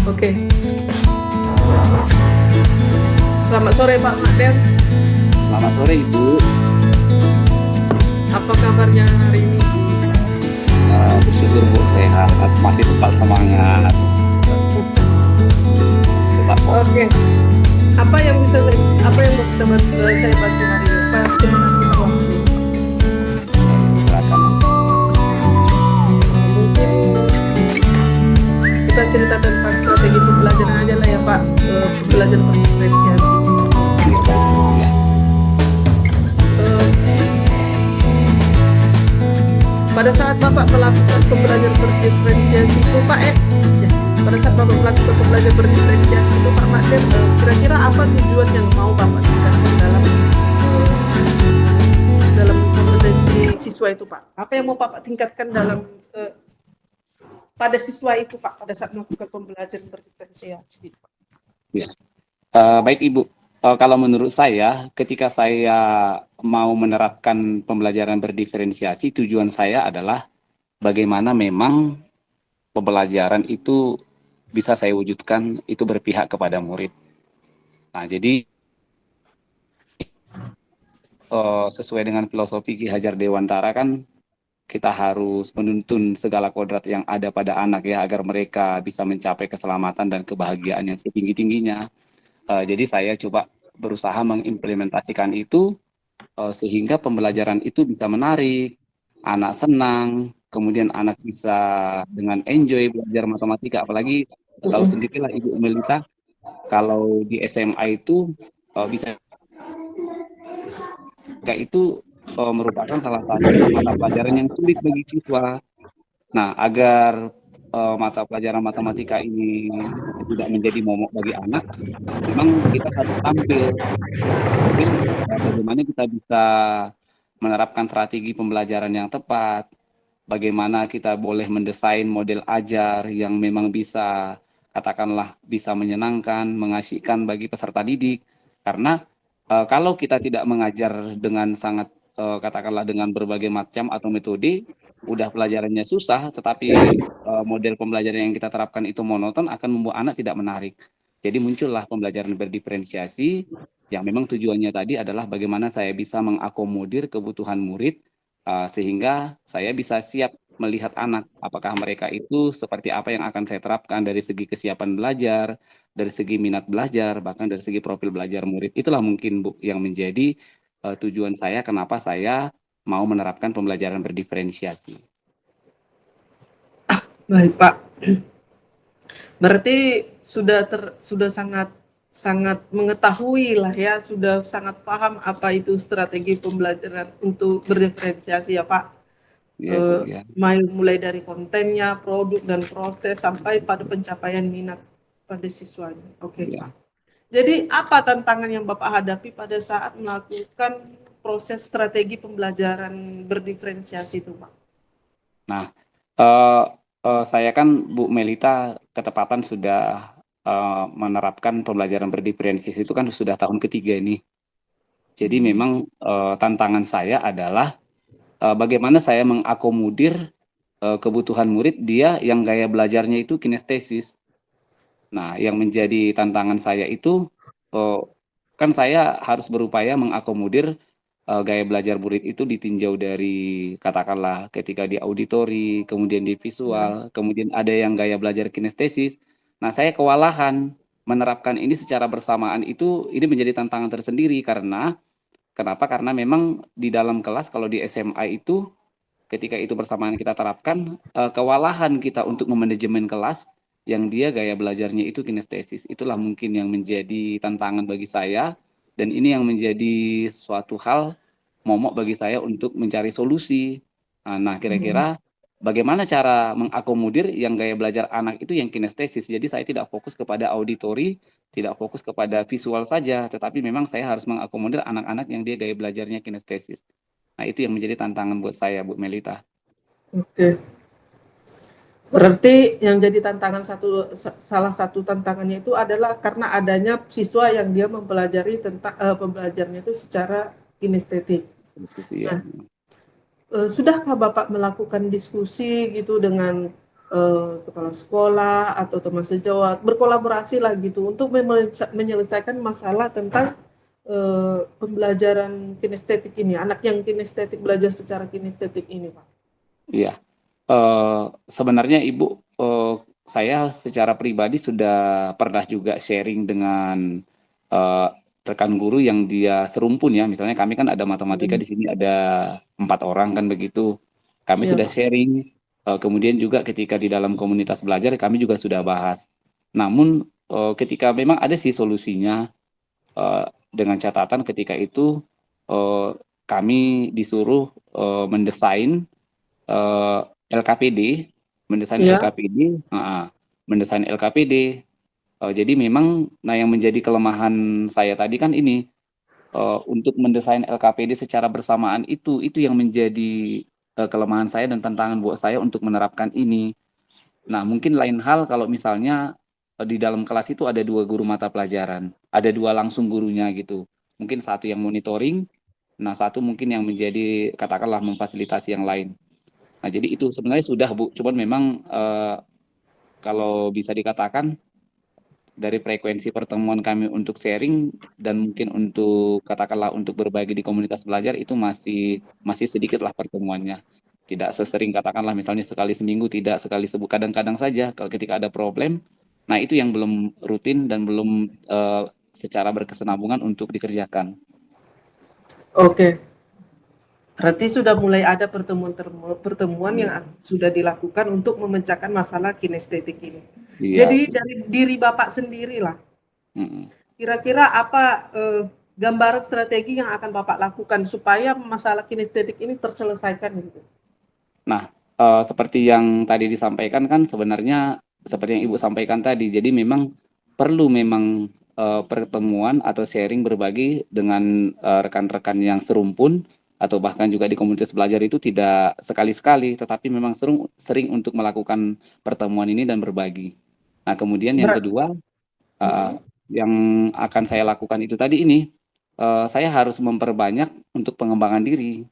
Oke. Selamat sore Pak Makden. Selamat sore Ibu. Apa kabarnya hari ini? Bersyukur Bu sehat, masih tetap semangat. Tetap Oke. Apa yang bisa saya bantu hari ini? Apa semangat kita waktu ini? silakan. Mungkin kita cerita tentang strategi pembelajaran aja lah ya Pak. Pembelajaran berdiferensiasi. Ya, baik, Bu, ya. Pada saat Bapak melakukan pembelajaran berdiferensiasi itu Pak pada saat Bapak melakukan pembelajaran berdiferensiasi itu Pak Makden, kira-kira apa tujuan yang mau Bapak tingkatkan dalam kompetensi siswa itu Pak? Apa yang mau Bapak tingkatkan dalam pada siswa itu Pak pada saat melakukan pembelajaran berdiferensiasi itu Pak? Ya. Baik Ibu, kalau menurut saya ketika saya mau menerapkan pembelajaran berdiferensiasi, tujuan saya adalah bagaimana memang pembelajaran itu bisa saya wujudkan itu berpihak kepada murid. Nah, jadi sesuai dengan filosofi Ki Hajar Dewantara kan kita harus menuntun segala kodrat yang ada pada anak ya agar mereka bisa mencapai keselamatan dan kebahagiaan yang setinggi-tingginya. Jadi saya coba berusaha mengimplementasikan itu sehingga pembelajaran itu bisa menarik, anak senang, kemudian anak bisa dengan enjoy belajar matematika. Apalagi tahu sendirilah Ibu Melita, kalau di SMA itu bisa itu merupakan salah satu mata pelajaran yang sulit bagi siswa. Nah, agar mata pelajaran matematika ini tidak menjadi momok bagi anak, memang kita harus tampil bagaimana kita bisa menerapkan strategi pembelajaran yang tepat, bagaimana kita boleh mendesain model ajar yang memang bisa, katakanlah, bisa menyenangkan, mengasyikan bagi peserta didik. Karena kalau kita tidak mengajar dengan sangat, katakanlah dengan berbagai macam atau metode, udah pelajarannya susah, tetapi model pembelajaran yang kita terapkan itu monoton, akan membuat anak tidak menarik. Jadi muncullah pembelajaran berdiferensiasi, yang memang tujuannya tadi adalah bagaimana saya bisa mengakomodir kebutuhan murid, sehingga saya bisa siap melihat anak, apakah mereka itu seperti apa yang akan saya terapkan dari segi kesiapan belajar, dari segi minat belajar, bahkan dari segi profil belajar murid. Itulah mungkin Bu yang menjadi tujuan saya kenapa saya mau menerapkan pembelajaran berdiferensiasi. Baik Pak. Berarti sudah sangat mengetahui lah ya, sudah sangat paham apa itu strategi pembelajaran untuk berdiferensiasi ya Pak. Ya, Bu, ya. Mulai dari kontennya, produk dan proses sampai pada pencapaian minat pada siswanya. Oke, Ya. Pak. Jadi apa tantangan yang Bapak hadapi pada saat melakukan proses strategi pembelajaran berdiferensiasi itu, Pak? Nah, saya kan Bu Melita ketepatan sudah menerapkan pembelajaran berdiferensiasi itu kan sudah tahun ketiga ini. Jadi memang tantangan saya adalah bagaimana saya mengakomodir kebutuhan murid dia yang gaya belajarnya itu kinestesis. Nah, yang menjadi tantangan saya itu kan saya harus berupaya mengakomodir gaya belajar murid itu ditinjau dari katakanlah ketika di auditori, kemudian di visual, kemudian ada yang gaya belajar kinestesis. Nah, saya kewalahan menerapkan ini secara bersamaan itu ini menjadi tantangan tersendiri karena kenapa? Karena memang di dalam kelas kalau di SMA itu ketika itu bersamaan kita terapkan kewalahan kita untuk memanajemen kelas yang dia gaya belajarnya itu kinestesis. Itulah mungkin yang menjadi tantangan bagi saya dan ini yang menjadi suatu hal momok bagi saya untuk mencari solusi. Nah, kira-kira bagaimana cara mengakomodir yang gaya belajar anak itu yang kinestesis. Jadi saya tidak fokus kepada auditori, tidak fokus kepada visual saja, tetapi memang saya harus mengakomodir anak-anak yang dia gaya belajarnya kinestesis. Nah, itu yang menjadi tantangan buat saya, Bu Melita. Oke. Berarti yang jadi salah satu tantangannya itu adalah karena adanya siswa yang dia mempelajari tentang pembelajarannya itu secara kinestetik. Diskusi ya. Nah, sudahkah Bapak melakukan diskusi gitu dengan kepala sekolah atau teman sejawat, berkolaborasi lah gitu untuk menyelesaikan masalah tentang pembelajaran kinestetik ini, anak yang kinestetik belajar secara kinestetik ini, Pak. Iya. Sebenarnya Ibu, saya secara pribadi sudah pernah juga sharing dengan eh, rekan guru yang dia serumpun ya. Misalnya kami kan ada matematika di sini ada 4 orang kan begitu. Kami Iya, sudah Pak. sharing. Kemudian juga ketika di dalam komunitas belajar kami juga sudah bahas. Namun ketika memang ada sih solusinya dengan catatan ketika itu eh, kami disuruh mendesain eh, LKPD, mendesain Iya. LKPD, mendesain LKPD. Jadi memang, nah yang menjadi kelemahan saya tadi kan ini untuk mendesain LKPD secara bersamaan itu yang menjadi kelemahan saya dan tantangan buat saya untuk menerapkan ini. Nah mungkin lain hal kalau misalnya di dalam kelas itu ada 2 guru mata pelajaran, ada 2 langsung gurunya gitu. Mungkin satu yang monitoring, nah satu mungkin yang menjadi katakanlah memfasilitasi yang lain. Nah, jadi itu sebenarnya sudah, Bu. Cuman memang kalau bisa dikatakan dari frekuensi pertemuan kami untuk sharing dan mungkin untuk katakanlah untuk berbagi di komunitas belajar itu masih masih sedikit lah pertemuannya. Tidak sesering katakanlah misalnya sekali seminggu, tidak sekali sebulan, kadang-kadang saja kalau ketika ada problem. Nah, itu yang belum rutin dan belum secara berkesinambungan untuk dikerjakan. Oke. Berarti sudah mulai ada pertemuan yang Iya. sudah dilakukan untuk memecahkan masalah kinestetik ini. Iya. Jadi dari diri Bapak sendirilah, Mm-mm. kira-kira apa gambaran strategi yang akan Bapak lakukan supaya masalah kinestetik ini terselesaikan gitu? Nah, seperti yang tadi disampaikan kan sebenarnya seperti yang Ibu sampaikan tadi, jadi memang perlu memang pertemuan atau sharing berbagi dengan rekan-rekan yang serumpun atau bahkan juga di komunitas belajar itu tidak sekali-sekali, tetapi memang sering untuk melakukan pertemuan ini dan berbagi. Nah, kemudian yang Berat. kedua eh, Mhm. yang akan saya lakukan itu tadi ini, saya harus memperbanyak untuk pengembangan diri.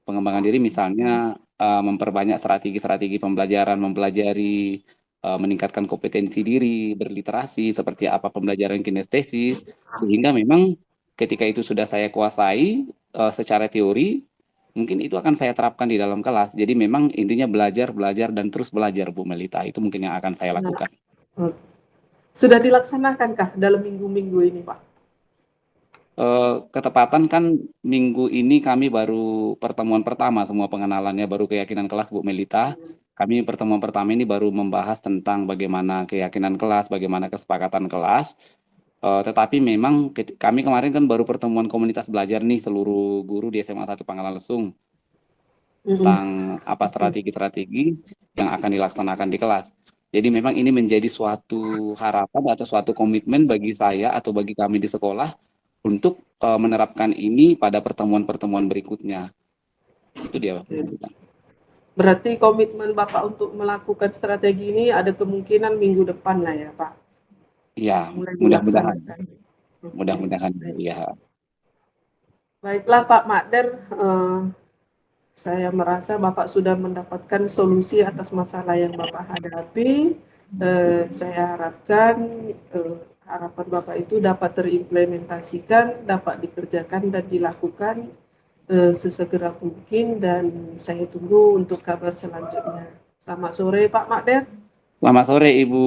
Pengembangan diri misalnya memperbanyak strategi-strategi pembelajaran, mempelajari, meningkatkan kompetensi diri, berliterasi, seperti apa pembelajaran kinestesis, sehingga memang ketika itu sudah saya kuasai secara teori, mungkin itu akan saya terapkan di dalam kelas. Jadi memang intinya belajar, belajar, dan terus belajar, Bu Melita. Itu mungkin yang akan saya Nah, lakukan. sudah dilaksanankah dalam minggu-minggu ini, Pak? Ketepatan kan minggu ini kami baru pertemuan pertama semua pengenalannya baru keyakinan kelas Bu Melita. Kami pertemuan pertama ini baru membahas tentang bagaimana keyakinan kelas, bagaimana kesepakatan kelas. Tetapi memang kami kemarin kan baru pertemuan komunitas belajar nih seluruh guru di SMA 1 Pangkalan Lesung Mhm. tentang apa strategi-strategi yang akan dilaksanakan di kelas. Jadi memang ini menjadi suatu harapan atau suatu komitmen bagi saya atau bagi kami di sekolah untuk menerapkan ini pada pertemuan-pertemuan berikutnya. Itu dia, Bu Oke. Melita. Berarti komitmen Bapak untuk melakukan strategi ini ada kemungkinan minggu depan lah ya, Pak, Iya, mulai mudah-mudahan, dilaksanakan. Oke, mudah-mudahan, Bu. baik. Iya. Baiklah Pak Makder, saya merasa Bapak sudah mendapatkan solusi atas masalah yang Bapak hadapi. Saya harapkan harapan Bapak itu dapat terimplementasikan, dapat dikerjakan dan dilakukan sesegera mungkin dan saya tunggu untuk kabar selanjutnya. Selamat sore Pak Makder. Selamat sore, Ibu.